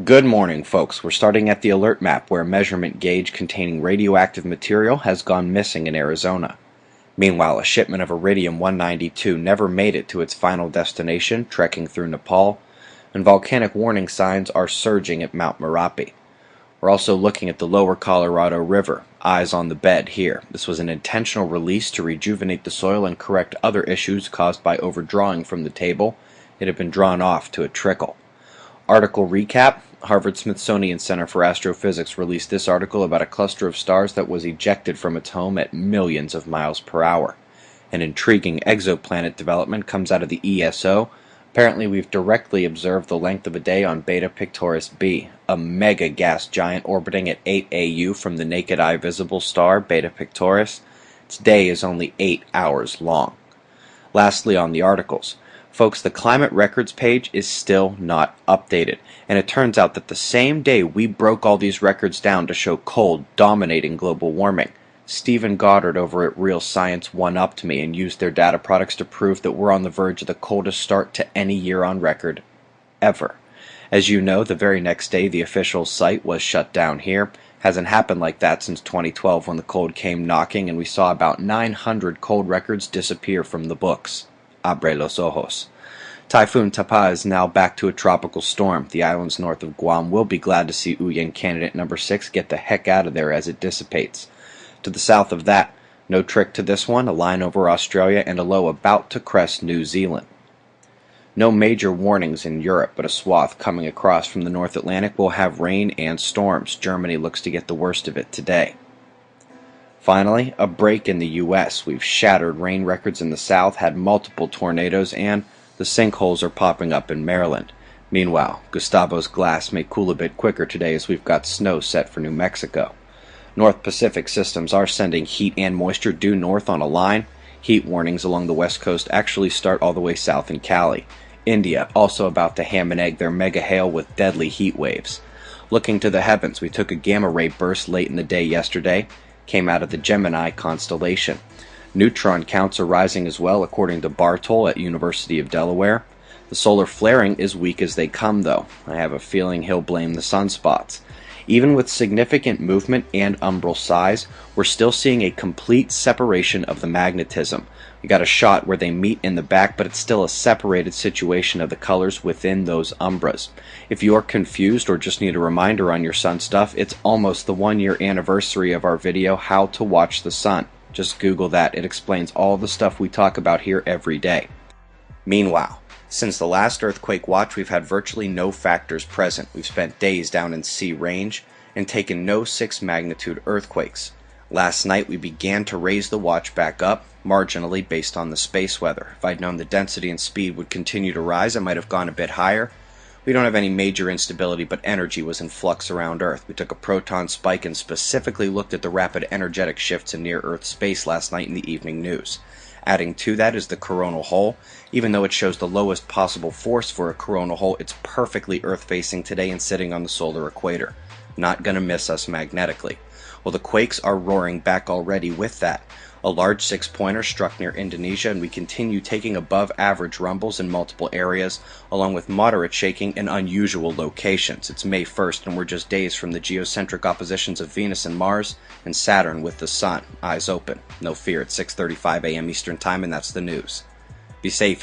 Good morning, folks. We're starting at the alert map where a measurement gauge containing radioactive material has gone missing in Arizona. Meanwhile, a shipment of iridium-192 never made it to its final destination, trekking through Nepal, and volcanic warning signs are surging at Mount Merapi. We're also looking at the lower Colorado River, eyes on the bed here. This was an intentional release to rejuvenate the soil and correct other issues caused by overdrawing from the table. It had been drawn off to a trickle. Article recap: Harvard-Smithsonian Center for Astrophysics released this article about a cluster of stars that was ejected from its home at millions of miles per hour. An intriguing exoplanet development comes out of the ESO. Apparently we've directly observed the length of a day on Beta Pictoris b, a mega gas giant orbiting at 8 AU from the naked eye visible star Beta Pictoris. Its day is only 8 hours long. Lastly, on the articles. Folks, the climate records page is still not updated, and it turns out that the same day we broke all these records down to show cold dominating global warming, Stephen Goddard over at Real Science one-upped me and used their data products to prove that we're on the verge of the coldest start to any year on record ever. As you know, the very next day the official site was shut down here. Hasn't happened like that since 2012 when the cold came knocking and we saw about 900 cold records disappear from the books. Abre los ojos. Typhoon Tapa is now back to a tropical storm. The islands north of Guam will be glad to see Uyen candidate number 6 get the heck out of there as it dissipates. To the south of that, no trick to this one, a line over Australia and a low about to crest New Zealand. No major warnings in Europe, but a swath coming across from the North Atlantic will have rain and storms. Germany looks to get the worst of it today. Finally, a break in the U.S. We've shattered rain records in the south, had multiple tornadoes, and the sinkholes are popping up in Maryland. Meanwhile, Gustavo's glass may cool a bit quicker today as we've got snow set for New Mexico. North Pacific systems are sending heat and moisture due north on a line. Heat warnings along the west coast actually start all the way south in Cali. India also about to ham and egg their mega hail with deadly heat waves. Looking to the heavens, we took a gamma ray burst late in the day yesterday. Came out of the Gemini constellation. Neutron counts are rising as well, according to Bartol at University of Delaware. The solar flaring is weak as they come, though. I have a feeling he'll blame the sunspots. Even with significant movement and umbral size, we're still seeing a complete separation of the magnetism. We got a shot where they meet in the back, but it's still a separated situation of the colors within those umbras. If you're confused or just need a reminder on your sun stuff, it's almost the 1-year anniversary of our video, How to Watch the Sun. Just Google that. It explains all the stuff we talk about here every day. Meanwhile, since the last earthquake watch, we've had virtually no factors present. We've spent days down in C range and taken no 6 magnitude earthquakes. Last night we began to raise the watch back up, marginally based on the space weather. If I'd known the density and speed would continue to rise, I might have gone a bit higher. We don't have any major instability, but energy was in flux around Earth. We took a proton spike and specifically looked at the rapid energetic shifts in near-Earth space last night in the evening news. Adding to that is the coronal hole. Even though it shows the lowest possible force for a coronal hole, it's perfectly Earth-facing today and sitting on the solar equator. Not gonna miss us magnetically. Well, the quakes are roaring back already with that. A large 6-pointer struck near Indonesia, and we continue taking above-average rumbles in multiple areas, along with moderate shaking in unusual locations. It's May 1st, and we're just days from the geocentric oppositions of Venus and Mars, and Saturn with the Sun. Eyes open. No fear, it's 6:35 a.m. Eastern Time, and that's the news. Be safe.